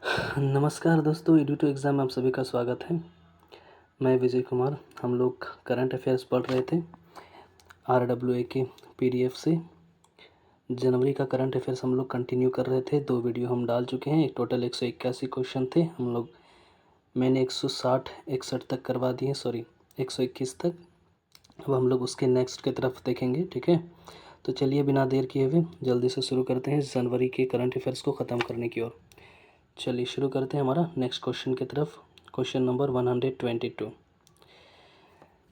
नमस्कार दोस्तों, edu exam में आप सभी का स्वागत है। मैं विजय कुमार। हम लोग करंट अफेयर्स पढ़ रहे थे RWA के PDF से। जनवरी का करंट अफेयर्स हम लोग कंटिन्यू कर रहे थे। 2 वीडियो हम डाल चुके हैं। एक टोटल 181 क्वेश्चन थे। मैंने 160-61 तक करवा दिए, सॉरी 121 तक। अब हम लोग उसके नेक्स्ट की तरफ देखेंगे, ठीक है। तो चलिए बिना देर किए हुए जल्दी से शुरू करते हैं जनवरी के करंट अफेयर्स को ख़त्म करने की ओर। चलिए शुरू करते हैं हमारा नेक्स्ट क्वेश्चन की तरफ। Question number 122।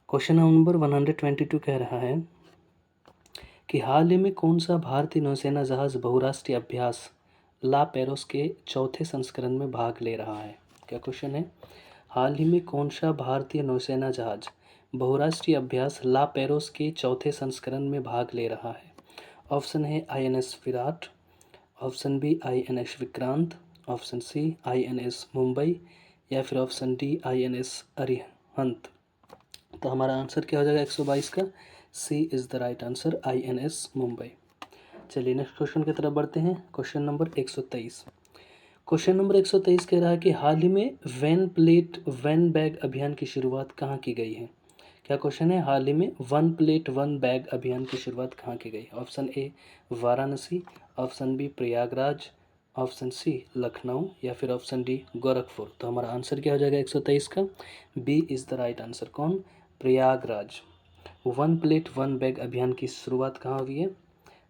क्वेश्चन नंबर 122 कह रहा है कि हाल ही में कौन सा भारतीय नौसेना जहाज बहुराष्ट्रीय अभ्यास ला पेरोस के चौथे संस्करण में भाग ले रहा है। क्या क्वेश्चन है? हाल ही में कौन सा भारतीय नौसेना जहाज बहुराष्ट्रीय अभ्यास ला पेरोस के चौथे संस्करण में भाग ले रहा है। ऑप्शन है INS Viraat, option B INS Vikrant, option C INS Mumbai या फिर ऑप्शन डी INS अरिहंत। तो हमारा आंसर क्या हो जाएगा 122 का? C is the right answer, INS Mumbai. चलिए नेक्स्ट क्वेश्चन की तरफ बढ़ते हैं। Question number 123। क्वेश्चन नंबर 123 कह रहा है कि हाल ही में वैन प्लेट वन बैग अभियान की शुरुआत कहाँ की गई है। क्या क्वेश्चन है? हाल ही में वन प्लेट वन बैग अभियान की शुरुआत कहाँ की गई? Option A Varanasi, option B Prayagraj, option C Lucknow या फिर ऑप्शन डी गोरखपुर। तो हमारा आंसर क्या हो जाएगा 123 का? B is the right answer. कौन? Prayagraj. One plate one bag अभियान की शुरुआत कहाँ हुई है?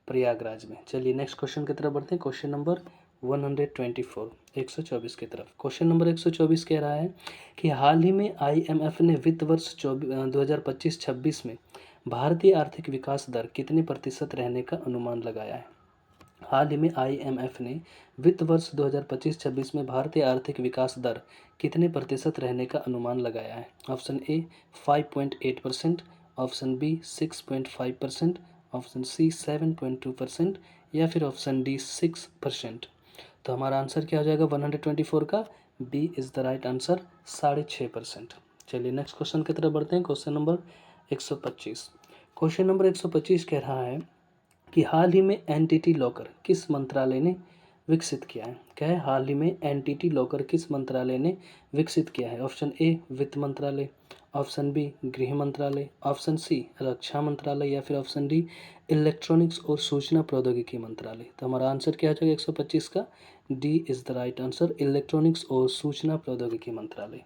प्रयागराज में। चलिए नेक्स्ट क्वेश्चन की तरफ बढ़ते हैं। क्वेश्चन नंबर 124, 124 की तरफ। क्वेश्चन नंबर 124 कह रहा है कि हाल ही में IMF ने वित्त वर्ष 2025-26 में भारतीय आर्थिक विकास दर कितने प्रतिशत रहने का अनुमान लगाया है। हाल ही में IMF ने वित्त वर्ष 2025-26 में भारतीय आर्थिक विकास दर कितने प्रतिशत रहने का अनुमान लगाया है। Option A 5.8%, option B 6.5%, option C 7.2% या फिर ऑप्शन डी 6%। तो हमारा आंसर क्या हो जाएगा 124 का? B is the right answer, 6.5%। चलिए नेक्स्ट क्वेश्चन की तरफ बढ़ते हैं। Question number 125। क्वेश्चन नंबर 125 कह रहा है कि हाल ही में एनटीटी लॉकर किस मंत्रालय ने विकसित किया है। क्या है? हाल ही में एनटीटी लॉकर किस मंत्रालय ने विकसित किया है। ऑप्शन ए वित्त मंत्रालय, ऑप्शन बी गृह मंत्रालय, ऑप्शन सी रक्षा मंत्रालय या फिर ऑप्शन डी इलेक्ट्रॉनिक्स और सूचना प्रौद्योगिकी मंत्रालय। तो हमारा आंसर क्या हो जाएगा 125 का? D is the right answer, electronics और सूचना प्रौद्योगिकी मंत्रालय।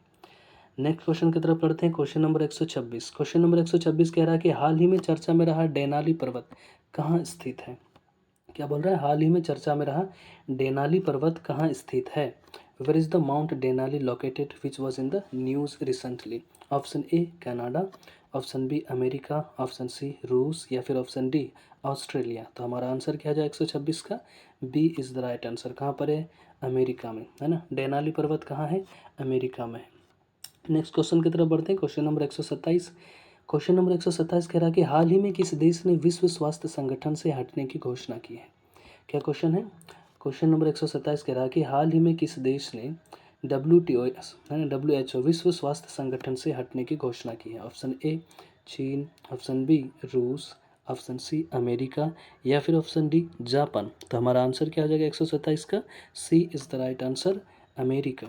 नेक्स्ट क्वेश्चन की तरफ पढ़ते हैं। Question number 126। क्वेश्चन नंबर 126 कह रहा है कि हाल ही में चर्चा में रहा डेनाली पर्वत कहाँ स्थित है। क्या बोल रहा है? हाल ही में चर्चा में रहा डेनाली पर्वत कहाँ स्थित है। Where is the mount Denali located which was in the news recently. Option A Canada, option B America, option C रूस या फिर ऑप्शन डी ऑस्ट्रेलिया। तो हमारा आंसर क्या हो जाए 126 का? B is the right answer. कहाँ पर है? अमेरिका में, है ना। डेनाली पर्वत कहाँ है? अमेरिका में। नेक्स्ट क्वेश्चन की तरफ बढ़ते हैं। Question number 127। क्वेश्चन नंबर 127 कह रहा है कि हाल ही में किस देश ने विश्व स्वास्थ्य संगठन से हटने की घोषणा की है। क्या क्वेश्चन है? क्वेश्चन नंबर 127 कह रहा है कि हाल ही में किस देश ने WTO है ना WHO विश्व स्वास्थ्य संगठन से हटने की घोषणा की है। ऑप्शन ए चीन, ऑप्शन बी रूस, ऑप्शन सी अमेरिका या फिर ऑप्शन डी जापान। तो हमारा आंसर क्या हो जाएगा 127 का? C is the right answer, America.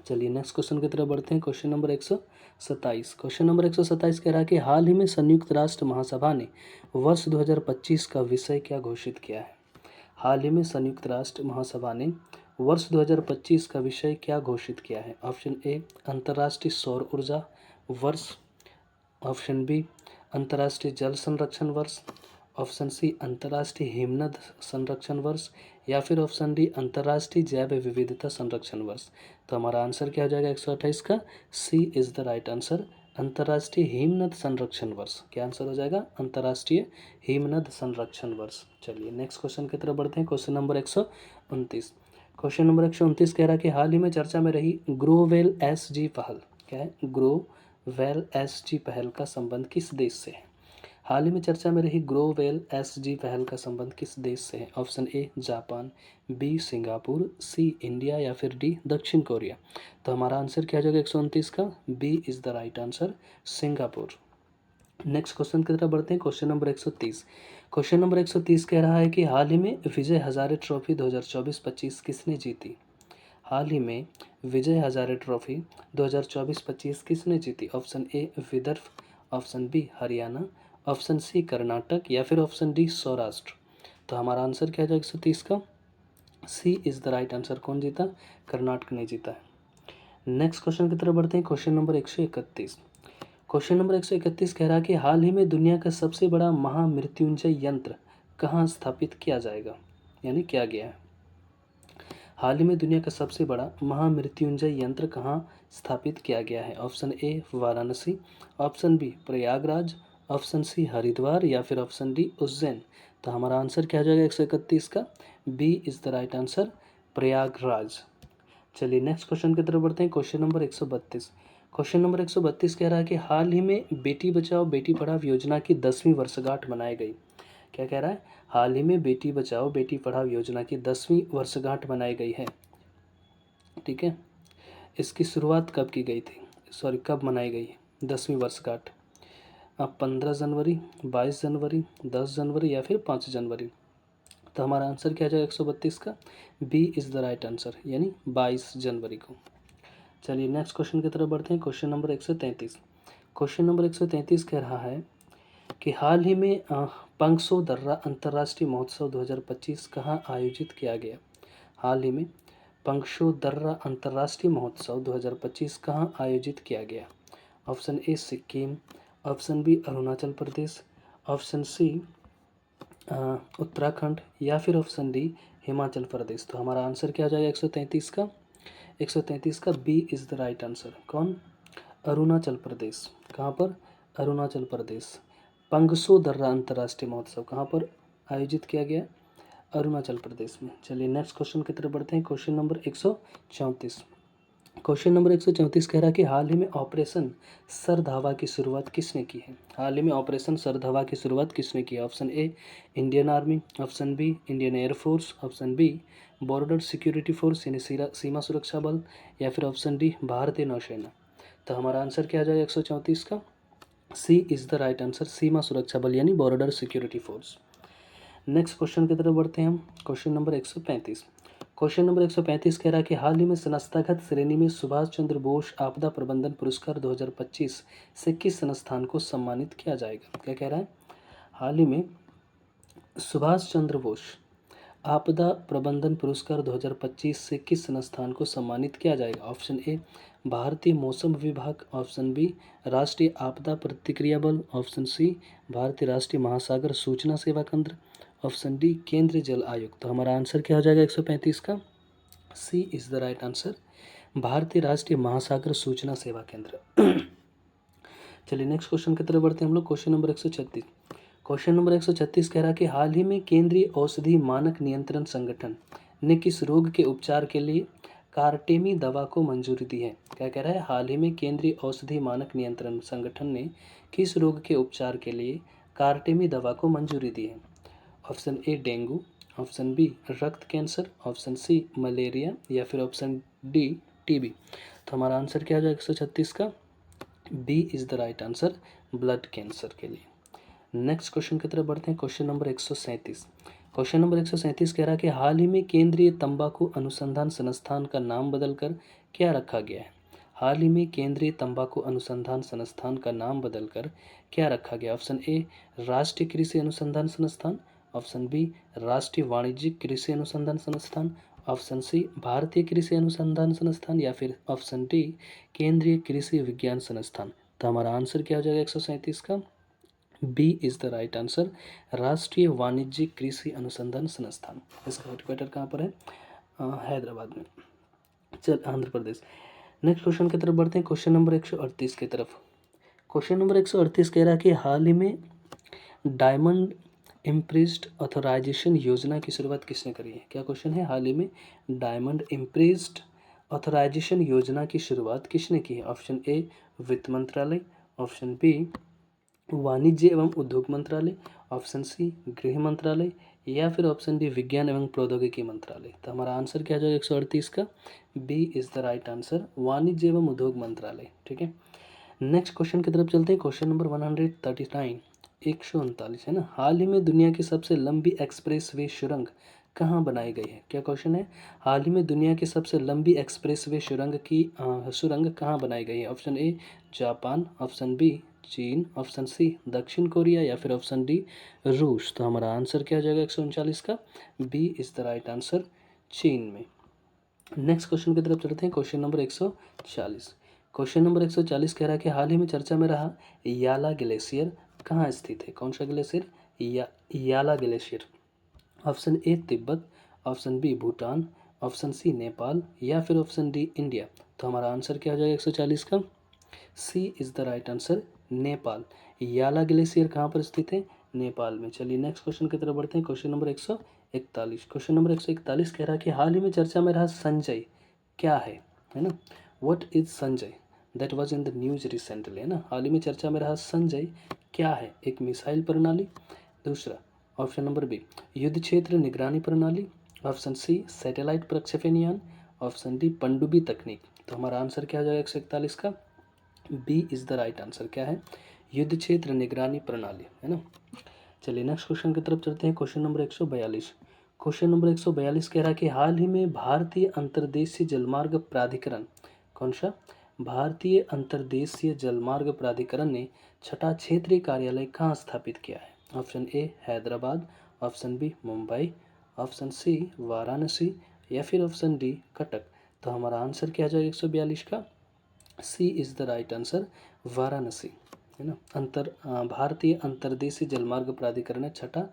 चलिए नेक्स्ट क्वेश्चन की तरफ बढ़ते हैं। Question number 127। क्वेश्चन नंबर 127 कह रहा है कि हाल ही में संयुक्त राष्ट्र महासभा ने वर्ष 2025 का विषय क्या घोषित किया है। हाल ही में संयुक्त राष्ट्र महासभा ने वर्ष 2025 का विषय क्या घोषित किया है। ऑप्शन ए अंतर्राष्ट्रीय सौर ऊर्जा वर्ष, ऑप्शन बी अंतर्राष्ट्रीय जल संरक्षण वर्ष, ऑप्शन सी अंतर्राष्ट्रीय हिमनद संरक्षण वर्ष या फिर ऑप्शन डी अंतर्राष्ट्रीय जैव विविधता संरक्षण वर्ष। तो हमारा आंसर क्या हो जाएगा 128 का? C is the right answer, अंतर्राष्ट्रीय हिमनद संरक्षण वर्ष। क्या आंसर हो जाएगा? अंतर्राष्ट्रीय हिमनद संरक्षण वर्ष। चलिए नेक्स्ट क्वेश्चन की तरफ बढ़ते हैं। Question number 129। क्वेश्चन नंबर 129 कह रहा है कि हाल ही में चर्चा में रही ग्रोवेल SG पहल। क्या है? ग्रोवेल SG पहल का संबंध किस देश से है। हाल ही में चर्चा में रही ग्रोवेल SG पहल का संबंध किस देश से है। Option A Japan, B Singapore, C India या फिर डी दक्षिण कोरिया। तो हमारा आंसर क्या हो जाएगा 129 का? B is the right answer, Singapore. Next question की तरफ बढ़ते हैं। Question number 130। क्वेश्चन नंबर 130 कह रहा है कि हाल ही में विजय हजारे ट्रॉफी 2024-25 किसने जीती। हाल ही में विजय हजारे ट्रॉफी 2024-25 किसने जीती? Option A Vidarbha, option B Haryana, option C Karnataka या फिर ऑप्शन डी सौराष्ट्र। तो हमारा आंसर क्या जाएगा 130 का? C is the right answer. कौन जीता? कर्नाटक ने जीता है। नेक्स्ट क्वेश्चन की तरफ बढ़ते हैं। Question number 131। क्वेश्चन नंबर 131 कह रहा है कि हाल ही में दुनिया का सबसे बड़ा महामृत्युंजय यंत्र कहाँ स्थापित किया जाएगा, यानी किया गया है। हाल ही में दुनिया का सबसे बड़ा महामृत्युंजय यंत्र कहाँ स्थापित किया गया है? Option A Varanasi, option B Prayagraj, option C Haridwar या फिर ऑप्शन डी उज्जैन। तो हमारा आंसर क्या हो जाएगा 131 का? B is the right answer, Prayagraj. चलिए नेक्स्ट क्वेश्चन की तरफ बढ़ते हैं। Question number 132। क्वेश्चन नंबर 132 कह रहा है कि हाल ही में बेटी बचाओ बेटी पढ़ाओ योजना की 10वीं वर्षगांठ मनाई गई। क्या कह रहा है? हाल ही में बेटी बचाओ बेटी पढ़ाओ योजना की 10वीं वर्षगांठ मनाई गई है। ठीक है, इसकी शुरुआत कब की गई थी, सॉरी कब मनाई गई है 10वीं वर्षगांठ? अब 15 जनवरी, 22 जनवरी, 10 जनवरी या फिर 5 जनवरी। तो हमारा आंसर क्या जाएगा 132 का? B is the right answer, यानी 22 जनवरी को। चलिए नेक्स्ट क्वेश्चन की तरफ बढ़ते हैं। Question number 133। क्वेश्चन नंबर 133 कह रहा है कि हाल ही में पंगसो दर्रा अंतर्राष्ट्रीय महोत्सव 2025 कहाँ आयोजित किया गया? हाल ही में पंगसो दर्रा अंतर्राष्ट्रीय महोत्सव 2025 कहाँ आयोजित किया गया? Option A Sikkim, option B Arunachal Pradesh, option C Uttarakhand या फिर ऑप्शन डी हिमाचल प्रदेश। तो हमारा आंसर क्या हो जाएगा 133 का? 133 का B is the right answer. कौन? अरुणाचल प्रदेश। कहाँ पर? अरुणाचल प्रदेश। पंगसो दर्रा अंतर्राष्ट्रीय महोत्सव कहाँ पर आयोजित किया गया? अरुणाचल प्रदेश में। चलिए नेक्स्ट क्वेश्चन की तरफ बढ़ते हैं। Question number 134। क्वेश्चन नंबर 134 कह रहा है कि हाल ही में ऑपरेशन सरधावा की शुरुआत किसने की है? हाल ही में ऑपरेशन सरधावा की शुरुआत किसने की है? Option A Indian army, option B Indian air force, option B border security force यानी सीमा सुरक्षा बल या फिर ऑप्शन डी भारतीय नौसेना। तो हमारा आंसर क्या आ जाएगा 134 का? C is the right answer, सीमा सुरक्षा बल यानी border security force. Next question की तरफ बढ़ते हैं हम। Question number 135। क्वेश्चन नंबर 135 कह रहा है कि हाल ही में संस्थागत श्रेणी में सुभाष चंद्र बोस आपदा प्रबंधन पुरस्कार 2025 से किस संस्थान को सम्मानित किया जाएगा? क्या कह रहा है? हाल ही में सुभाष चंद्र बोस आपदा प्रबंधन पुरस्कार 2025 से किस संस्थान को सम्मानित किया जाएगा? ऑप्शन ए भारतीय मौसम विभाग, ऑप्शन बी राष्ट्रीय आपदा प्रतिक्रिया बल, ऑप्शन सी भारतीय राष्ट्रीय महासागर सूचना सेवा केंद्र, ऑप्शन डी केंद्रीय जल आयोग। तो हमारा आंसर क्या हो जाएगा 135 का? C is the right answer, भारतीय राष्ट्रीय महासागर सूचना सेवा केंद्र। चलिए नेक्स्ट क्वेश्चन की तरफ बढ़ते हैं हम लोग। Question number 136। क्वेश्चन नंबर 136 कह रहा है कि हाल ही में केंद्रीय औषधि मानक नियंत्रण संगठन ने किस रोग के उपचार के लिए कार्टेमी दवा को मंजूरी दी है? क्या कह रहा है? हाल ही में केंद्रीय औषधि मानक नियंत्रण संगठन ने किस रोग के उपचार के लिए कार्टेमी दवा को मंजूरी दी है? Option A dengue, option B रक्त कैंसर, ऑप्शन सी मलेरिया या फिर ऑप्शन डी टीबी। तो हमारा आंसर क्या हो जाएगा 136 का? B is the right answer, blood cancer के लिए। नेक्स्ट क्वेश्चन की तरफ बढ़ते हैं। Question number 137। क्वेश्चन नंबर 137 कह रहा है कि हाल ही में केंद्रीय तंबाकू अनुसंधान संस्थान का नाम बदलकर क्या रखा गया है? हाल ही में केंद्रीय तंबाकू अनुसंधान संस्थान का नाम बदलकर क्या रखा गया? ऑप्शन ए राष्ट्रीय कृषि अनुसंधान संस्थान, ऑप्शन बी राष्ट्रीय वाणिज्यिक कृषि अनुसंधान संस्थान, ऑप्शन सी भारतीय कृषि अनुसंधान संस्थान या फिर ऑप्शन डी केंद्रीय कृषि विज्ञान संस्थान। तो हमारा आंसर क्या हो जाएगा 137 का? B is the right answer, राष्ट्रीय वाणिज्यिक कृषि अनुसंधान संस्थान। इसका हेडक्वार्टर कहाँ पर है? हैदराबाद में, चल आंध्र प्रदेश। नेक्स्ट क्वेश्चन की तरफ बढ़ते हैं। क्वेश्चन नंबर 138 की तरफ। क्वेश्चन नंबर 138 कह रहा है कि हाल ही में डायमंड इम्प्रेस्ड ऑथराइजेशन योजना की शुरुआत किसने करी है? क्या क्वेश्चन है? हाल ही में डायमंड इम्प्रेस्ड ऑथराइजेशन योजना की शुरुआत किसने की है? ऑप्शन ए वित्त मंत्रालय, ऑप्शन बी वाणिज्य एवं उद्योग मंत्रालय, ऑप्शन सी गृह मंत्रालय या फिर ऑप्शन डी विज्ञान एवं प्रौद्योगिकी मंत्रालय। तो हमारा आंसर क्या हो जाएगा 138 का? B is the right answer, वाणिज्य एवं उद्योग मंत्रालय। ठीक है, नेक्स्ट क्वेश्चन की तरफ चलते हैं। क्वेश्चन नंबर 139, 139 है ना। हाल ही में दुनिया की सबसे लंबी एक्सप्रेस वे सुरंग कहाँ बनाई गई है? क्या क्वेश्चन है? हाल ही में दुनिया की सबसे लंबी एक्सप्रेसवे सुरंग कहाँ बनाई गई है? Option A Japan, option B चीन, ऑप्शन सी दक्षिण कोरिया या फिर ऑप्शन डी रूस। तो हमारा आंसर क्या हो जाएगा 139 का? B is the right answer, चीन में। नेक्स्ट क्वेश्चन की तरफ चलते हैं। Question number 140। क्वेश्चन नंबर 140 कह रहा है कि हाल ही में चर्चा में रहा याला ग्लेशियर कहाँ स्थित है? कौन सा glacier? Yala glacier. Option A Tibet, option B Bhutan, option C Nepal या फिर ऑप्शन डी इंडिया। तो हमारा आंसर क्या हो जाएगा 140 का? C is the right answer, Nepal. Yala glacier कहाँ पर स्थित है? नेपाल में। चलिए नेक्स्ट क्वेश्चन की तरफ बढ़ते हैं। Question number 141। क्वेश्चन नंबर 141 कह रहा है कि हाल ही में चर्चा में रहा संजय क्या है ना? What is Sanjay? That was in the news recently, है ना? हाल ही में चर्चा में रहा संजय क्या है? एक मिसाइल प्रणाली, दूसरा ऑप्शन नंबर बी युद्ध क्षेत्र निगरानी प्रणाली, ऑप्शन सी सैटेलाइट प्रक्षेपण यान, ऑप्शन डी पनडुब्बी तकनीक। तो हमारा आंसर क्या हो जाएगा 141 का? B is the right answer. क्या है? युद्ध क्षेत्र निगरानी प्रणाली, है ना? चलिए नेक्स्ट क्वेश्चन की तरफ चलते हैं। Question number 142। क्वेश्चन नंबर 142 कह रहा है कि हाल ही में भारतीय अंतर्देशीय जलमार्ग प्राधिकरण, कौन सा? भारतीय अंतर्देशीय जलमार्ग प्राधिकरण ने छठा क्षेत्रीय कार्यालय कहाँ स्थापित किया है? Option A Hyderabad, option B Mumbai, option C Varanasi या फिर ऑप्शन डी कटक। तो हमारा आंसर क्या आ जाएगा 142 का? C is the right answer, Varanasi, है ना? भारतीय अंतर्देशीय जलमार्ग प्राधिकरण ने छठा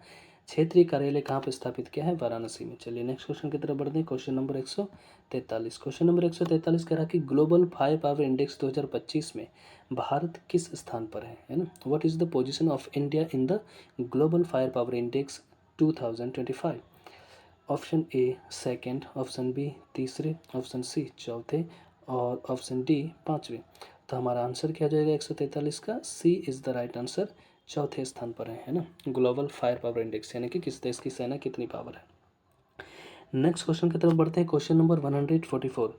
क्षेत्रीय कार्यालय कहाँ पर स्थापित किया है? वाराणसी में। चलिए नेक्स्ट क्वेश्चन की तरफ बढ़ते हैं। Question number 143। क्वेश्चन नंबर 143 कह रहा कि ग्लोबल फायर पावर इंडेक्स 2025 में भारत किस स्थान पर है ना? What is the position of India in the global fire power index 2025? Option A second, option B तीसरे, ऑप्शन सी चौथे और ऑप्शन डी पाँचवें। तो हमारा आंसर क्या हो जाएगा 143 का? C is the right answer, चौथे स्थान पर है ना? ग्लोबल फायर पावर इंडेक्स, यानी कि किस देश की सेना कितनी पावर है। नेक्स्ट क्वेश्चन की तरफ बढ़ते हैं। Question number 144।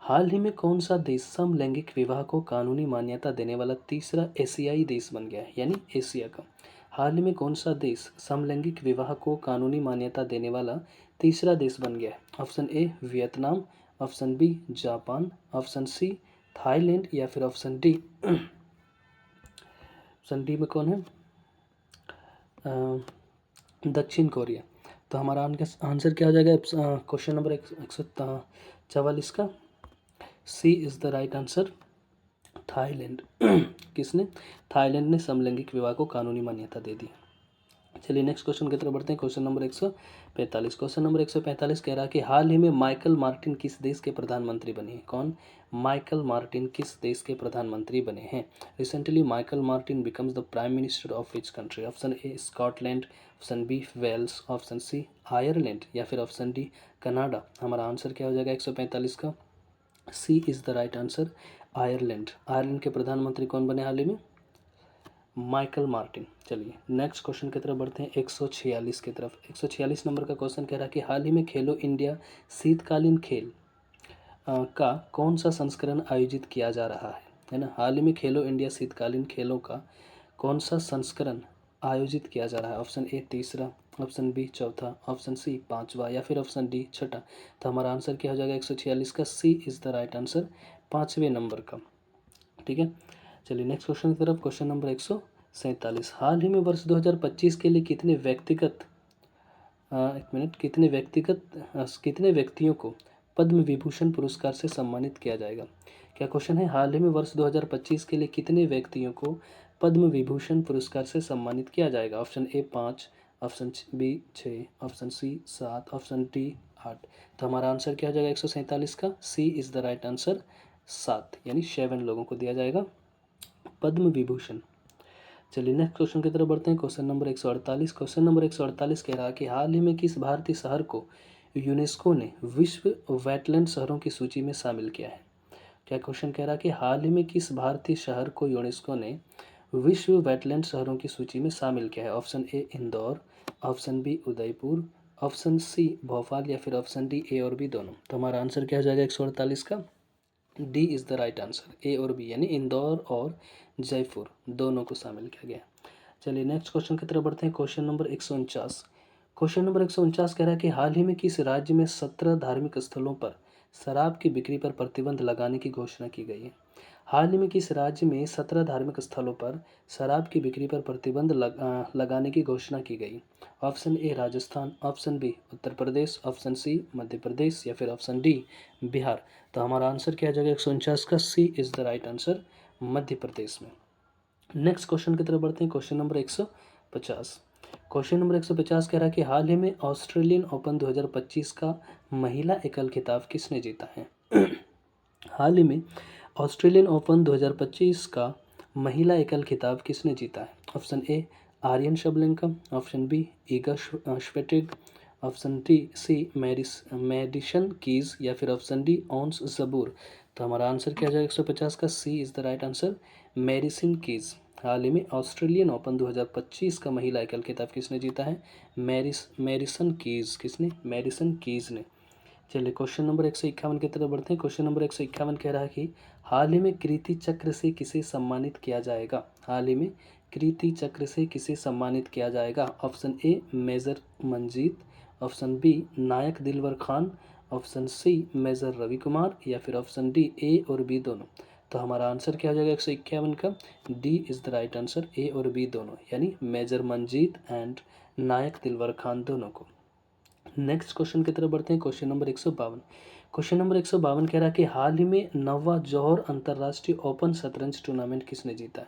हाल ही में कौन सा देश समलैंगिक विवाह को कानूनी मान्यता देने वाला तीसरा एशियाई देश बन गया है, यानी एशिया का? हाल ही में कौन सा देश समलैंगिक विवाह को कानूनी मान्यता देने वाला तीसरा देश बन गया है? Option A Vietnam, option B Japan, option C Thailand या फिर ऑप्शन डी ऑप्शन डी में कौन है? दक्षिण कोरिया। तो हमारा आंसर क्या हो जाएगा क्वेश्चन नंबर 144 का? C is the right answer, Thailand. किसने? थाईलैंड ने समलैंगिक विवाह को कानूनी मान्यता दे दी। चलिए नेक्स्ट क्वेश्चन की तरफ बढ़ते हैं। Question number 145। क्वेश्चन नंबर 145 कह रहा है कि हाल ही में माइकल मार्टिन किस देश के प्रधानमंत्री बने हैं? कौन? माइकल मार्टिन किस देश के प्रधानमंत्री बने हैं? Recently Michael Martin becomes the prime minister of which country? Option A Scotland, option B Wales, option C Ireland या फिर ऑप्शन डी कनाडा। हमारा आंसर क्या हो जाएगा 145 का? C is the right answer, Ireland. Ireland के प्रधानमंत्री कौन बने हाल ही में? Michael Martin. चलिए नेक्स्ट क्वेश्चन की तरफ बढ़ते हैं 146 की तरफ। 146 नंबर का क्वेश्चन कह रहा है कि हाल ही में खेलो इंडिया शीतकालीन खेल का कौन सा संस्करण आयोजित किया जा रहा है ना? हाल ही में खेलो इंडिया शीतकालीन खेलों का कौन सा संस्करण आयोजित किया जा रहा है? ऑप्शन ए तीसरा, ऑप्शन बी चौथा, ऑप्शन सी पाँचवा या फिर ऑप्शन डी छठा। तो हमारा आंसर क्या हो जाएगा 146 का? C is the right answer, पाँचवें नंबर का। ठीक है, चलिए नेक्स्ट क्वेश्चन की तरफ। Question number 147। हाल ही में वर्ष 2025 के लिए कितने व्यक्तियों को पद्म विभूषण पुरस्कार से सम्मानित किया जाएगा? क्या क्वेश्चन है? हाल ही में वर्ष 2025 के लिए कितने व्यक्तियों को पद्म विभूषण पुरस्कार से सम्मानित किया जाएगा? Option A 5, option B 6, option C 7, option D 8। तो हमारा आंसर क्या हो जाएगा 147 का? C is the right answer, 7 यानी 7 लोगों को दिया जाएगा पद्म विभूषण। चलिए नेक्स्ट क्वेश्चन की तरफ बढ़ते हैं। Question number 148। क्वेश्चन नंबर 148 कह रहा है कि हाल ही में किस भारतीय शहर को यूनेस्को ने विश्व वेटलैंड शहरों की सूची में शामिल किया है? क्या क्वेश्चन कह रहा है कि हाल ही में किस भारतीय शहर को यूनेस्को ने विश्व वेटलैंड शहरों की सूची में शामिल किया है? Option A Indore, option B Udaipur, option C Bhopal या फिर ऑप्शन डी ए और बी दोनों। तो हमारा आंसर क्या हो जाएगा 148 का? D is the right answer, A और बी यानी इंदौर और जयपुर दोनों को शामिल किया गया। चलिए नेक्स्ट क्वेश्चन की तरफ बढ़ते हैं। Question number 149। क्वेश्चन नंबर 149 कह रहा है कि हाल ही में किस राज्य में 17 धार्मिक स्थलों पर शराब की बिक्री पर प्रतिबंध लगाने की घोषणा की गई है। हाल ही में किस राज्य में 17 धार्मिक स्थलों पर शराब की बिक्री पर प्रतिबंध लगाने की घोषणा की गई। Option A Rajasthan, option B Uttar Pradesh, option C Madhya Pradesh या फिर ऑप्शन डी बिहार। तो हमारा आंसर क्या आ जाएगा 149 का C is the right answer, Madhya Pradesh में। नेक्स्ट क्वेश्चन की तरफ बढ़ते हैं। Question number 150। क्वेश्चन नंबर 150 कह रहा है कि हाल ही में ऑस्ट्रेलियन ओपन 2025 का महिला एकल खिताब किसने जीता है। हाल ही में ऑस्ट्रेलियन ओपन 2025 का महिला एकल खिताब किसने जीता है। Option A Aryna Sabalenka, option B Iga Swiatek, option C Madison Keys या फिर ऑप्शन डी ऑन्स जबूर। तो हमारा आंसर क्या जाएगा 150 का C is the right answer, Madison Keys. हाल ही में ऑस्ट्रेलियन ओपन 2025 का महिला एकल खिताब किसने जीता है। Medicine keys. किसने? मेडिसन कीज ने। चलिए क्वेश्चन नंबर 151 की तरफ बढ़ते हैं। क्वेश्चन नंबर 151 कह रहा है कि हाल ही में कीर्ति चक्र से किसे सम्मानित किया जाएगा। हाल ही में कीर्ति चक्र से किसे सम्मानित किया जाएगा। Option A major Manjeet, option B Naik Dilwar Khan, option C major Ravi Kumar या फिर ऑप्शन डी ए और बी दोनों। तो हमारा आंसर क्या हो जाएगा 151 का, D is the right answer, A और बी दोनों, यानी मेजर मंजीत एंड नायक दिलवर खान दोनों को। नेक्स्ट क्वेश्चन की तरफ बढ़ते हैं। Question number 152। क्वेश्चन नंबर 152 कह रहा है कि हाल ही में 9वां जौहर अंतर्राष्ट्रीय ओपन शतरंज टूर्नामेंट किसने जीता है।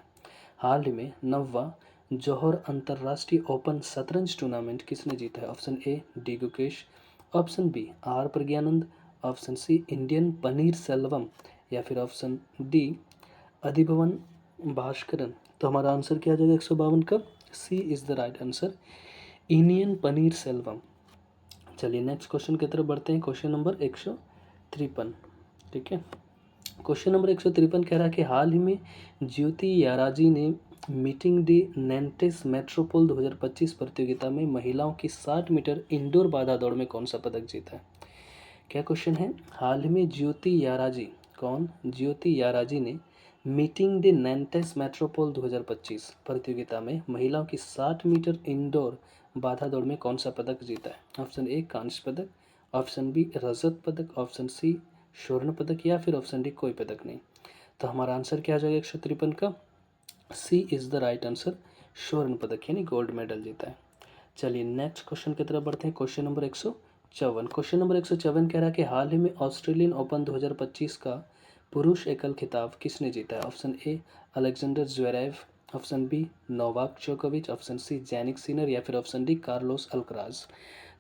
हाल ही में 9वां जौहर अंतर्राष्ट्रीय ओपन शतरंज टूर्नामेंट किसने जीता है। Option A D Gukesh, option B R Praggnanandhaa, option C Indian paneer Selvam या फिर ऑप्शन डी अधिभवन भास्करन। तो हमारा आंसर क्या आ जाएगा 152 का, C is the right answer, Indian paneer Selvam. चलिए नेक्स्ट क्वेश्चन की तरफ बढ़ते हैं। Question number 153। ठीक है, क्वेश्चन नंबर 153 कह रहा है कि हाल ही में ज्योति याराजी ने मीटिंग डी नैंटेस मेट्रोपोल 2025 प्रतियोगिता में महिलाओं की 60 मीटर इंडोर बाधा दौड़ में कौन सा पदक जीता है। क्या क्वेश्चन है, हाल ही में ज्योति याराजी, कौन? ज्योति याराजी ने मीटिंग डी नैंटेस मेट्रोपोल 2025 प्रतियोगिता में महिलाओं की 60 मीटर इंडोर बाधा दौड़ में कौन सा पदक जीता है। ऑप्शन ए कांस्य पदक, ऑप्शन बी रजत पदक, ऑप्शन सी स्वर्ण पदक या फिर ऑप्शन डी कोई पदक नहीं। तो हमारा आंसर क्या आ जाएगा 153 का, C is the right answer, स्वर्ण पदक यानी गोल्ड मेडल जीता है। चलिए नेक्स्ट क्वेश्चन की तरफ बढ़ते हैं। Question number 154। क्वेश्चन नंबर 154 कह रहा है कि हाल ही में ऑस्ट्रेलियन ओपन 2025 का पुरुष एकल खिताब किसने जीता है। Option A Alexander Zverev, option B Novak जोकोविच, ऑप्शन सी जैनिक सिनर या फिर ऑप्शन डी कार्लोस अल्कराज।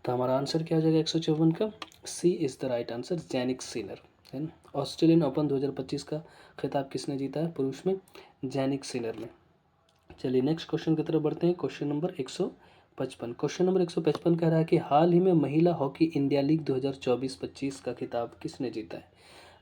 तो हमारा आंसर क्या हो जाएगा 154 का, C is the right answer, Jannik Sinner. है ना, ऑस्ट्रेलियन ओपन 2025 का खिताब किसने जीता है पुरुष में, जैनिक सिनर ने। चलिए नेक्स्ट क्वेश्चन की तरफ बढ़ते हैं। Question number 155। क्वेश्चन नंबर 155 कह रहा है कि हाल ही में महिला हॉकी इंडिया लीग 2024-25 का खिताब किसने जीता है।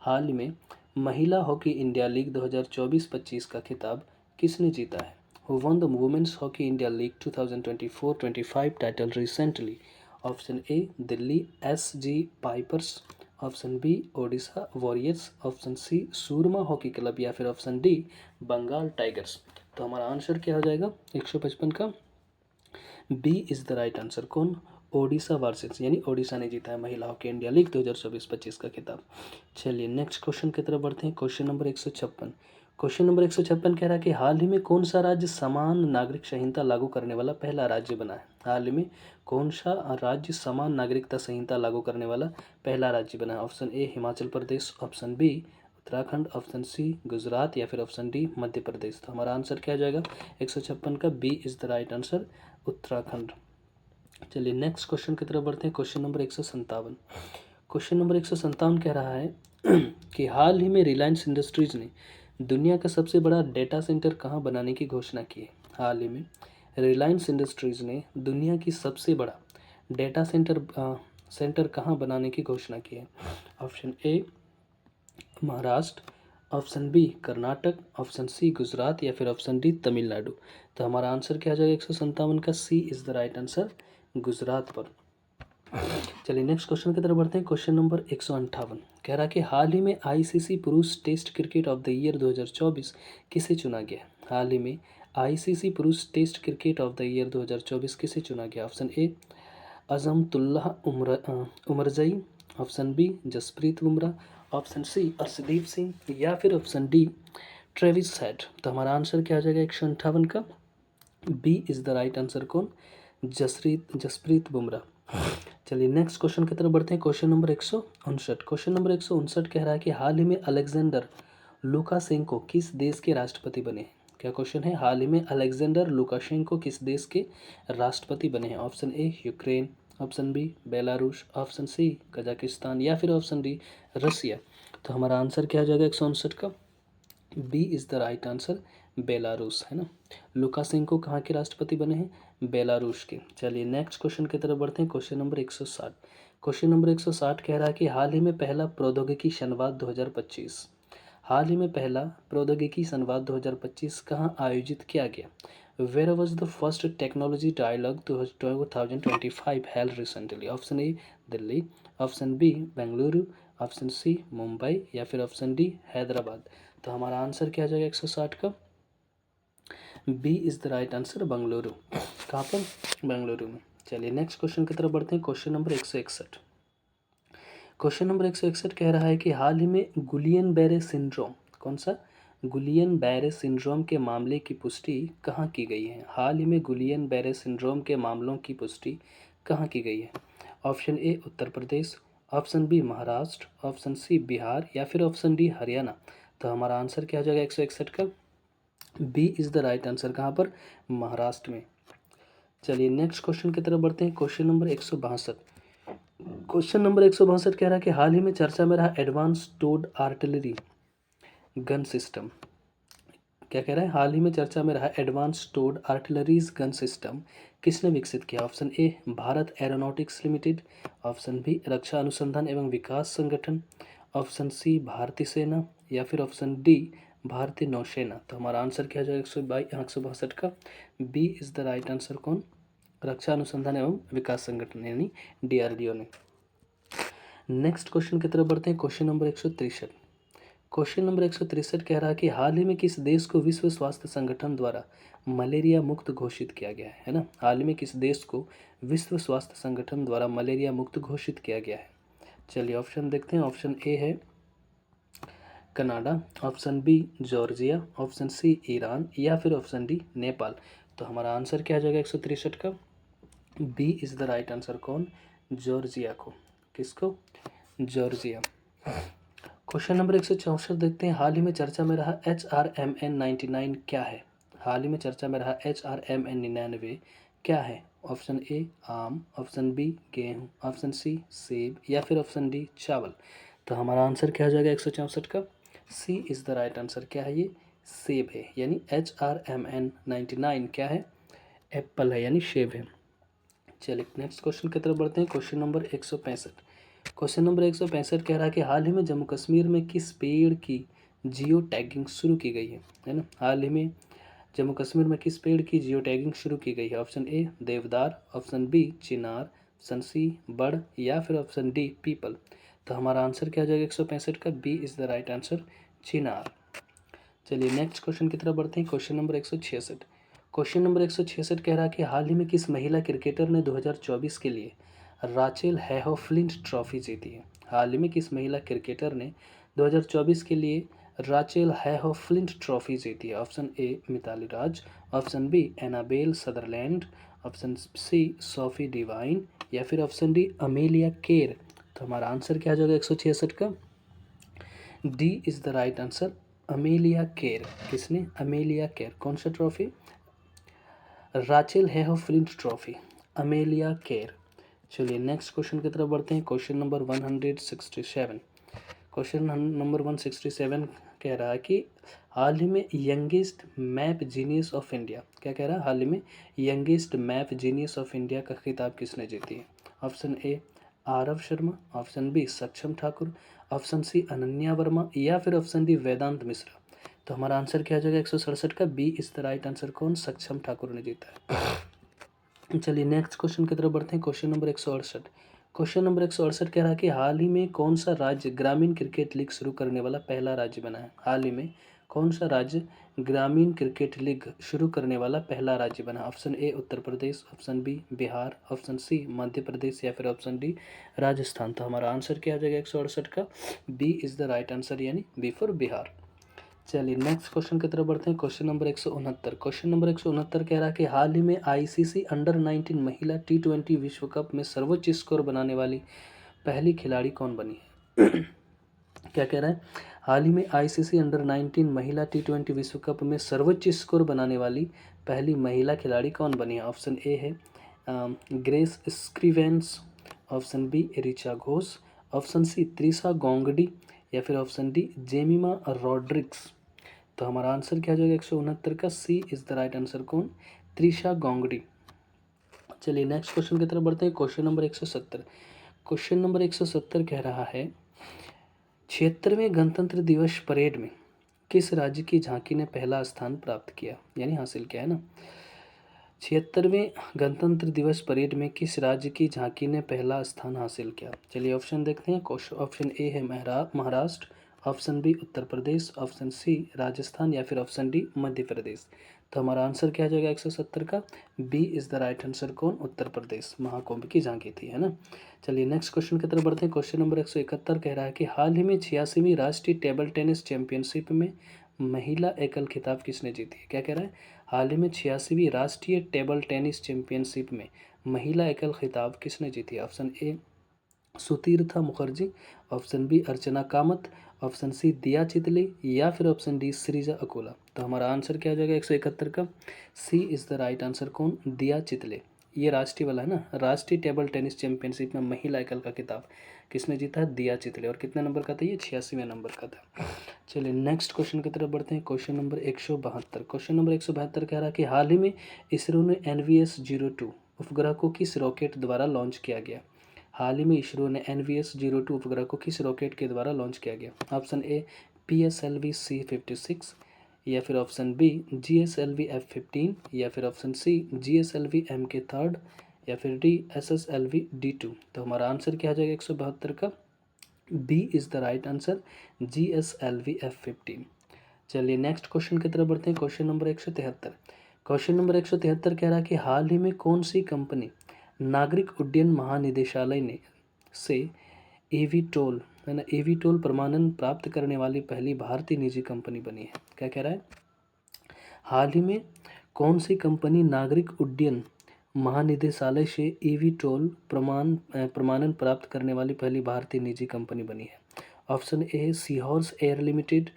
हाल ही में महिला हॉकी इंडिया लीग 2024-25 का खिताब किसने जीता है। Who won the women's hockey India league 2024-25 title recently. Option A Delhi SG pipers, option B Odisha warriors, option C Soorma hockey club या फिर ऑप्शन डी बंगाल टाइगर्स। तो हमारा आंसर क्या हो जाएगा 155 का, B is the right answer, कौन? ओडिशा वर्सेस, यानी ओडिशा ने जीता है महिला हॉकी इंडिया लीग 2024-25 का खिताब। चलिए नेक्स्ट क्वेश्चन की तरफ बढ़ते हैं। Question number 156। क्वेश्चन नंबर 156 कह रहा है कि हाल ही में कौन सा राज्य समान नागरिक संहिता लागू करने वाला पहला राज्य बना है। हाल ही में कौन सा राज्य समान नागरिकता संहिता लागू करने वाला पहला राज्य बना है। Option A Himachal Pradesh, option B Uttarakhand, option C Gujarat या फिर ऑप्शन डी मध्य प्रदेश। तो हमारा आंसर क्या हो जाएगा 156 का, B is the right answer, Uttarakhand. चलिए नेक्स्ट क्वेश्चन की तरफ बढ़ते हैं। Question number 157। क्वेश्चन नंबर 157 कह रहा है कि हाल ही में रिलायंस इंडस्ट्रीज ने दुनिया का सबसे बड़ा डेटा सेंटर कहाँ बनाने की घोषणा की है। हाल ही में रिलायंस इंडस्ट्रीज ने दुनिया की सबसे बड़ा डेटा सेंटर कहाँ बनाने की घोषणा की है। Option A Maharashtra, option B Karnataka, option C Gujarat या फिर ऑप्शन डी तमिलनाडु। तो हमारा आंसर क्या आ जाएगा 157 का, C is the right answer, Gujarat पर। चलिए नेक्स्ट क्वेश्चन की तरफ बढ़ते हैं। क्वेश्चन नंबर 158 कह रहा है कि हाल ही में ICC पुरुष test cricket of the year 2024 किसे चुना गया। हाल ही में ICC पुरुष test cricket of the year 2024 किसे चुना गया। Option A Azmatullah Omarzai, option B Jasprit Bumrah, option C Arshdeep Singh या फिर ऑप्शन डी ट्रेविस हेड। तो हमारा आंसर क्या आ जाएगा 158 का? B is the right answer. कौन? जसप्रीत बुमराह। चलिए नेक्स्ट क्वेश्चन की तरफ बढ़ते हैं। Question number 159। क्वेश्चन नंबर 159 कह रहा है कि हाल ही में अलेक्जेंडर लुकाशेंको किस देश के राष्ट्रपति बने हैं? क्या क्वेश्चन है? हाल ही में अलेक्जेंडर लुकाशेंको किस देश के राष्ट्रपति बने हैं? Option A Ukraine, option B Belarus, option C Kazakhstan या फिर ऑप्शन डी रसिया। तो हमारा आंसर क्या आ जाएगा 159 का? B is the right answer, Belarus, है ना। लुकाशेंको कहाँ के राष्ट्रपति बने हैं? बेलारूस के। चलिए नेक्स्ट क्वेश्चन की तरफ बढ़ते हैं। Question number 160। क्वेश्चन नंबर 160 कह रहा है कि हाल ही में पहला प्रौद्योगिकी संवाद 2025, हाल ही में पहला प्रौद्योगिकी संवाद 2025 कहाँ आयोजित किया गया? Where was the first technology dialogue 2025 held recently? Option A Delhi, option B Bengaluru, option C Mumbai या फिर ऑप्शन डी हैदराबाद। तो हमारा आंसर क्या आ जाएगा 160 का? B is the right answer, Bengaluru. कहाँ पर? बेंगलुरु में। चलिए नेक्स्ट क्वेश्चन की तरफ बढ़ते हैं। Question number 161। क्वेश्चन नंबर 161 कह रहा है कि हाल ही में गुलियन बैरे सिंड्रोम, कौन सा? गुलियन बैरे सिंड्रोम के मामले की पुष्टि कहाँ की गई है? हाल ही में गुलियन बैरे सिंड्रोम के मामलों की पुष्टि कहाँ की गई है? Option A Uttar Pradesh, option B Maharashtra, option C Bihar या फिर ऑप्शन डी हरियाणा। तो हमारा आंसर क्या हो जाएगा 161 का? B is the right answer. कहाँ पर? महाराष्ट्र में। चलिए नेक्स्ट क्वेश्चन की तरफ बढ़ते हैं। Question number 162। क्वेश्चन नंबर 162 कह रहा है कि हाल ही में चर्चा में रहा advance towed artillery gun system, क्या कह रहा है? हाल ही में चर्चा में रहा advance towed artilleries gun system किसने विकसित किया? Option A Bharat aeronautics limited, option B रक्षा अनुसंधान एवं विकास संगठन, ऑप्शन सी भारतीय सेना या फिर ऑप्शन डी भारतीय नौसेना। तो हमारा आंसर क्या हो जाएगा 162 का? B is the right answer. कौन? रक्षा अनुसंधान एवं विकास संगठन यानी DRDO ने। नेक्स्ट क्वेश्चन की तरफ बढ़ते हैं। Question number 163। क्वेश्चन नंबर 163 कह रहा है कि हाल ही में किस देश को विश्व स्वास्थ्य संगठन द्वारा मलेरिया मुक्त घोषित किया गया है ना? हाल ही में किस देश को विश्व स्वास्थ्य संगठन द्वारा मलेरिया मुक्त घोषित किया गया है? चलिए ऑप्शन देखते हैं। ऑप्शन ए है Canada, option B Georgia, option C Iran या फिर ऑप्शन डी नेपाल। तो हमारा आंसर क्या आ जाएगा 163 का? B is the right answer. कौन? जॉर्जिया को। किसको? जॉर्जिया। क्वेश्चन नंबर 164 देखते हैं। हाल ही में चर्चा में रहा HRMN 99 क्या है? हाल ही में चर्चा में रहा HRMN 99 क्या है? ऑप्शन ए आम, ऑप्शन बी गेहूँ, ऑप्शन सी सेब या फिर ऑप्शन डी चावल। तो हमारा आंसर क्या हो जाएगा 164 का? C is the right answer. क्या है ये? सेब है, यानी HRMN 99 क्या है? एप्पल है, यानी सेब है। चलिए नेक्स्ट क्वेश्चन की तरफ बढ़ते हैं। Question number 165। क्वेश्चन नंबर 165 कह रहा है कि हाल ही में जम्मू कश्मीर में किस पेड़ की जियो टैगिंग शुरू की गई है ना? हाल ही में जम्मू कश्मीर में किस पेड़ की जियो टैगिंग शुरू की गई है? ऑप्शन ए देवदार, ऑप्शन बी चिनार, ऑप्शन सी बड़ या फिर ऑप्शन डी पीपल। तो हमारा आंसर क्या हो जाएगा 165 का? B is the right answer, Chinar. चलिए नेक्स्ट क्वेश्चन की तरफ बढ़ते हैं। Question number 166। क्वेश्चन नंबर 166 कह रहा है कि हाल ही में किस महिला क्रिकेटर ने 2024 के लिए राचेल हैहो-फ्लिंट ट्रॉफी जीती है? हाल ही में किस महिला क्रिकेटर ने 2024 के लिए राचेल हैहो-फ्लिंट ट्रॉफी जीती है? Option A Mithali Raj, option B Annabel Sutherland, option C Sophie Devine या फिर ऑप्शन डी अमेलिया केर। तो हमारा आंसर क्या हो जाएगा 166 का? D is the right answer, Amelia Kerr. किसने? Amelia Kerr. कौन सा trophy? Rachael Heyhoe Flint trophy, Amelia Kerr. चलिए नेक्स्ट क्वेश्चन की तरफ बढ़ते हैं। Question number 167। क्वेश्चन नंबर 167 कह रहा है कि हाल ही में youngest map genius of India, क्या कह रहा है? हाल ही में youngest map genius of India का खिताब किसने जीती है? Option A Aarav Sharma, option B Saksham Thakur, option C Ananya Verma या फिर ऑप्शन डी वेदांत मिश्रा। तो हमारा आंसर क्या हो जाएगा 167 का? B is the right answer. कौन? सक्षम ठाकुर ने जीता है। चलिए नेक्स्ट क्वेश्चन की तरफ बढ़ते हैं। Question number 168। क्वेश्चन नंबर 168 कह रहा है कि हाल ही में कौन सा राज्य ग्रामीण क्रिकेट लीग शुरू करने वाला पहला राज्य बना है? हाल ही में कौन सा राज्य ग्रामीण क्रिकेट लीग शुरू करने वाला पहला राज्य बना? Option A Uttar Pradesh, option B Bihar, option C Madhya Pradesh या फिर ऑप्शन डी राजस्थान। तो हमारा आंसर क्या आ जाएगा 168 का? B is the right answer, यानी बी फॉर बिहार। चलिए नेक्स्ट क्वेश्चन की तरफ बढ़ते हैं। Question number 169। क्वेश्चन नंबर 169 कह रहा है कि हाल ही में आईसीसी अंडर 19 महिला T20 विश्व कप में सर्वोच्च स्कोर बनाने वाली पहली खिलाड़ी कौन बनी है? क्या कह रहा है? हाल ही में आईसीसी अंडर 19 महिला T20 विश्व कप में सर्वोच्च स्कोर बनाने वाली पहली महिला खिलाड़ी कौन बनी है? ऑप्शन ए है Grace Scrivens, option B Richa Ghosh, option C Trisha Gongadi या फिर ऑप्शन डी जेमिमा रॉड्रिक्स। तो हमारा आंसर क्या हो जाएगा 169 का? C is the right answer. कौन? त्रिशा गोंगडी। चलिए नेक्स्ट क्वेश्चन की तरफ बढ़ते हैं। Question number 170। क्वेश्चन नंबर 170 कह रहा है 76वें गणतंत्र दिवस परेड में किस राज्य की झांकी ने पहला स्थान प्राप्त किया, यानी हासिल किया है ना? 76वें गणतंत्र दिवस परेड में किस राज्य की झांकी ने पहला स्थान हासिल किया? चलिए ऑप्शन देखते हैं। ऑप्शन ए है Maharashtra, option B Uttar Pradesh, option C Rajasthan या फिर ऑप्शन डी मध्य प्रदेश। तो हमारा आंसर क्या आ जाएगा 170 का? B is the right answer. कौन? उत्तर प्रदेश महाकुंभ की झांकी थी, है ना? चलिए नेक्स्ट क्वेश्चन की तरफ बढ़ते हैं। क्वेश्चन नंबर 171 कह रहा है कि हाल ही में 86वीं राष्ट्रीय टेबल टेनिस चैंपियनशिप में महिला एकल खिताब किसने जीती है? क्या कह रहा है? हाल ही में 86वीं राष्ट्रीय टेबल टेनिस चैंपियनशिप में महिला एकल खिताब किसने जीती है? Option A Sutirtha Mukherjee, option B Archana Kamath, option C Diya Chitale या फिर ऑप्शन डी श्रीजा अकोला। तो हमारा आंसर क्या हो जाएगा 171 का? C is the right answer. कौन? दिया चितले। ये राष्ट्रीय वाला है ना, राष्ट्रीय टेबल टेनिस चैंपियनशिप में महिला एकल का खिताब किसने जीता है? दिया चितले। और कितने नंबर का था ये? 86वें नंबर का था। चलिए नेक्स्ट क्वेश्चन की तरफ बढ़ते हैं। Question number 172। क्वेश्चन नंबर 172 कह रहा है कि हाल ही में इसरो ने NVS-02 उपग्रह को किस रॉकेट द्वारा लॉन्च किया गया? हाल ही में इसरो ने NVS-02 उपग्रह को किस रॉकेट के द्वारा लॉन्च किया गया? ऑप्शन ए PSLV-C56 या फिर ऑप्शन बी GSLV-F15 या फिर ऑप्शन सी GSLV-MK3 या फिर डी SSLV-D2। तो हमारा आंसर क्या आ जाएगा 172 का? B is the right answer, GSLV-F15। चलिए नेक्स्ट क्वेश्चन की तरफ बढ़ते हैं। Question number 173। क्वेश्चन नंबर 173 कह रहा है कि हाल ही में कौन सी कंपनी नागरिक उड्डयन महानिदेशालय ने से एवीटोल है ना एवीटोल प्रमाणन प्राप्त करने वाली पहली भारतीय निजी कंपनी बनी है? क्या कह रहा है? हाल ही में कौन सी कंपनी नागरिक उड्डयन महानिदेशालय से एवीटोल प्रमाणन प्राप्त करने वाली पहली भारतीय निजी कंपनी बनी है? Option A seahorse air limited,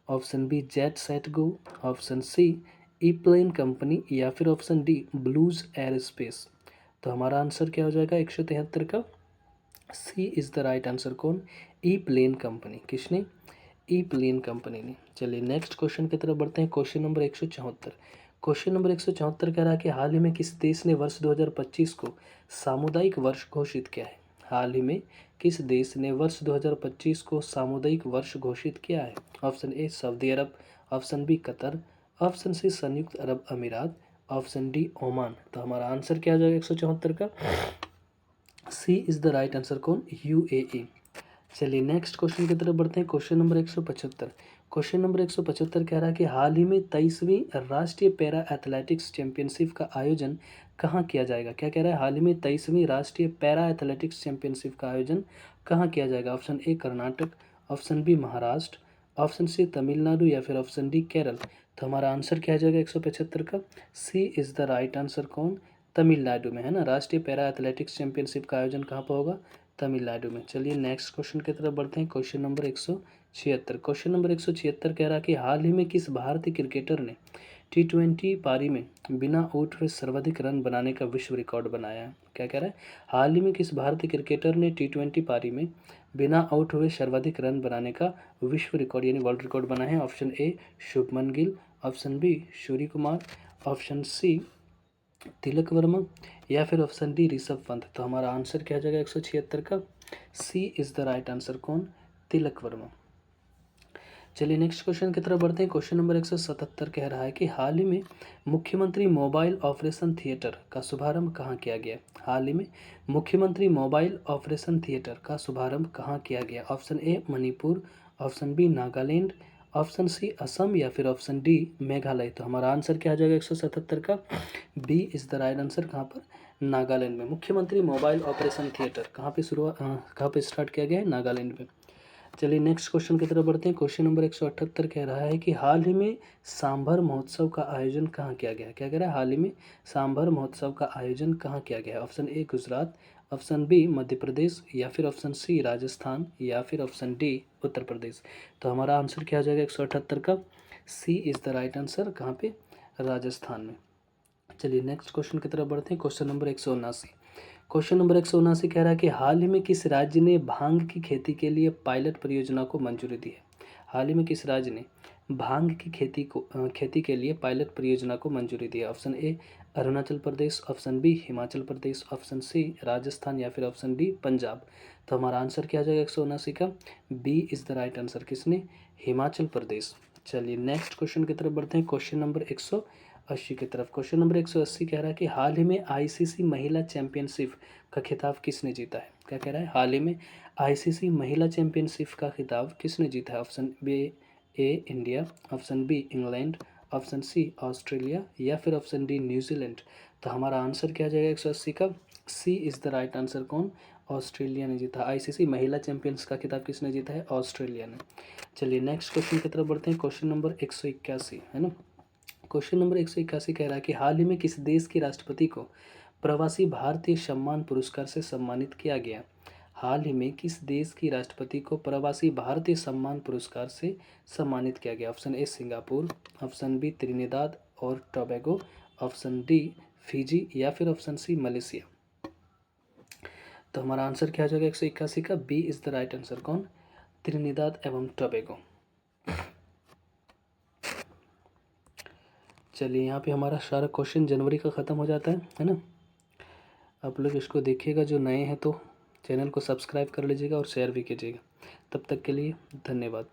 option B jet set go, option C E plane company या फिर option D blues air space. तो हमारा आंसर क्या हो जाएगा 173 का? C is the right answer. कौन? E plane company. किसने? ई प्लेन कंपनी ने। चलिए नेक्स्ट क्वेश्चन की तरफ बढ़ते हैं। Question number 174। क्वेश्चन नंबर 174 कह रहा है कि हाल ही में किस देश ने वर्ष 2025 को सामुदायिक वर्ष घोषित किया है? हाल ही में किस देश ने वर्ष 2025 को सामुदायिक वर्ष घोषित किया है? Option A Saudi Arab, option B Qatar, option C संयुक्त अरब अमीरात, ऑप्शन डी ओमान। तो हमारा आंसर क्या आ जाएगा 174 का? C is the right answer. कौन? UAE। चलिए नेक्स्ट क्वेश्चन की तरफ बढ़ते हैं। Question number 175। क्वेश्चन नंबर 175 कह रहा है कि हाल ही में 23वीं राष्ट्रीय पैरा एथलेटिक्स चैंपियनशिप का आयोजन कहाँ किया जाएगा? क्या कह रहा है? हाल ही में 23वीं राष्ट्रीय पैरा एथलेटिक्स चैंपियनशिप का आयोजन कहाँ किया जाएगा? Option A Karnataka, option B Maharashtra, option C Tamil Nadu या फिर ऑप्शन डी केरल। तो हमारा आंसर क्या आ जाएगा 175 का? C is the right answer. कौन? तमिलनाडु में, है ना? राष्ट्रीय पैरा एथलेटिक्स चैंपियनशिप का आयोजन कहाँ पर होगा? तमिलनाडु में। चलिए नेक्स्ट क्वेश्चन की तरफ बढ़ते हैं। Question number 176। क्वेश्चन नंबर 176 कह रहा है कि हाल ही में किस भारतीय क्रिकेटर ने T20 पारी में बिना आउट हुए सर्वाधिक रन बनाने का विश्व रिकॉर्ड बनाया है? क्या कह रहा है? हाल ही में किस भारतीय क्रिकेटर ने T20 पारी में बिना आउट हुए सर्वाधिक रन बनाने का विश्व रिकॉर्ड यानी वर्ल्ड रिकॉर्ड बनाया है? Option A Shubman Gill, option B Surya Kumar, option C Tilak Varma या फिर ऑप्शन डी ऋषभ पंत। तो हमारा आंसर क्या आ जाएगा 176 का? C is the right answer. कौन? तिलक वर्मा। चलिए नेक्स्ट क्वेश्चन की तरफ बढ़ते हैं। क्वेश्चन नंबर 177 कह रहा है कि हाल ही में मुख्यमंत्री मोबाइल ऑपरेशन थिएटर का शुभारंभ कहाँ किया गया? हाल ही में मुख्यमंत्री मोबाइल ऑपरेशन थिएटर का शुभारंभ कहाँ किया गया? Option A Manipur, option B Nagaland, option C Assam या फिर ऑप्शन डी मेघालय। तो हमारा आंसर क्या आ जाएगा 177 का? B is the right answer. कहाँ पर? नागालैंड में। मुख्यमंत्री मोबाइल ऑपरेशन थिएटर कहाँ पे कहाँ पे स्टार्ट किया गया है? नागालैंड में। चलिए नेक्स्ट क्वेश्चन की तरफ बढ़ते हैं। क्वेश्चन नंबर 178 कह रहा है कि हाल ही में सांभर महोत्सव का आयोजन कहाँ किया गया है? क्या कह रहा है? हाल ही में सांभर महोत्सव का आयोजन कहाँ किया गया है? Option A Gujarat, option B Madhya Pradesh, या फिर ऑप्शन सी राजस्थान, या फिर ऑप्शन डी उत्तर प्रदेश। तो हमारा आंसर क्या आ जाएगा 178 का? C is the right answer. कहाँ पे? राजस्थान में। चलिए नेक्स्ट क्वेश्चन की तरफ बढ़ते हैं। Question number 179। क्वेश्चन नंबर 179 कह रहा है कि हाल ही में किस राज्य ने भांग की खेती के लिए पायलट परियोजना को मंजूरी दी है? हाल ही में किस राज्य ने भांग की खेती के लिए पायलट परियोजना को मंजूरी दी है? Option A Arunachal Pradesh, option B Himachal Pradesh, option C Rajasthan, या फिर ऑप्शन डी पंजाब। तो हमारा आंसर क्या आ जाएगा 179 का? B is the right answer. किसने? हिमाचल प्रदेश। चलिए नेक्स्ट क्वेश्चन की तरफ बढ़ते हैं। क्वेश्चन नंबर 180 की तरफ। क्वेश्चन नंबर 180 कह रहा है कि हाल ही में आईसीसी महिला चैंपियनशिप का खिताब किसने जीता है? क्या कह रहा है? हाल ही में आईसीसी महिला चैंपियनशिप का खिताब किसने जीता है? Option B A India, option B England, option C Australia, या फिर ऑप्शन डी न्यूजीलैंड। तो हमारा आंसर क्या आ जाएगा 180 का? C is the right answer. कौन? ऑस्ट्रेलिया ने जीता। आईसीसी महिला चैंपियंस का खिताब किसने जीता है? ऑस्ट्रेलिया ने। चलिए नेक्स्ट क्वेश्चन की तरफ बढ़ते हैं। क्वेश्चन नंबर 181 है ना। क्वेश्चन नंबर 181 कह रहा है कि हाल ही में किस देश के राष्ट्रपति को प्रवासी भारतीय सम्मान पुरस्कार से सम्मानित किया गया? हाल ही में किस देश की राष्ट्रपति को प्रवासी भारतीय सम्मान पुरस्कार से सम्मानित किया गया? Option A Singapore, option B Trinidad और टोबैगो, ऑप्शन डी फिजी, या फिर ऑप्शन सी मलेशिया। तो हमारा आंसर क्या हो जाएगा 181 का? B is the right answer. कौन? त्रिनिदाद एवं टोबैगो। चलिए यहाँ पे हमारा सारा क्वेश्चन जनवरी का ख़त्म हो जाता है ना। आप लोग इसको देखिएगा, जो नए हैं तो चैनल को सब्सक्राइब कर लीजिएगा और शेयर भी कीजिएगा। तब तक के लिए धन्यवाद।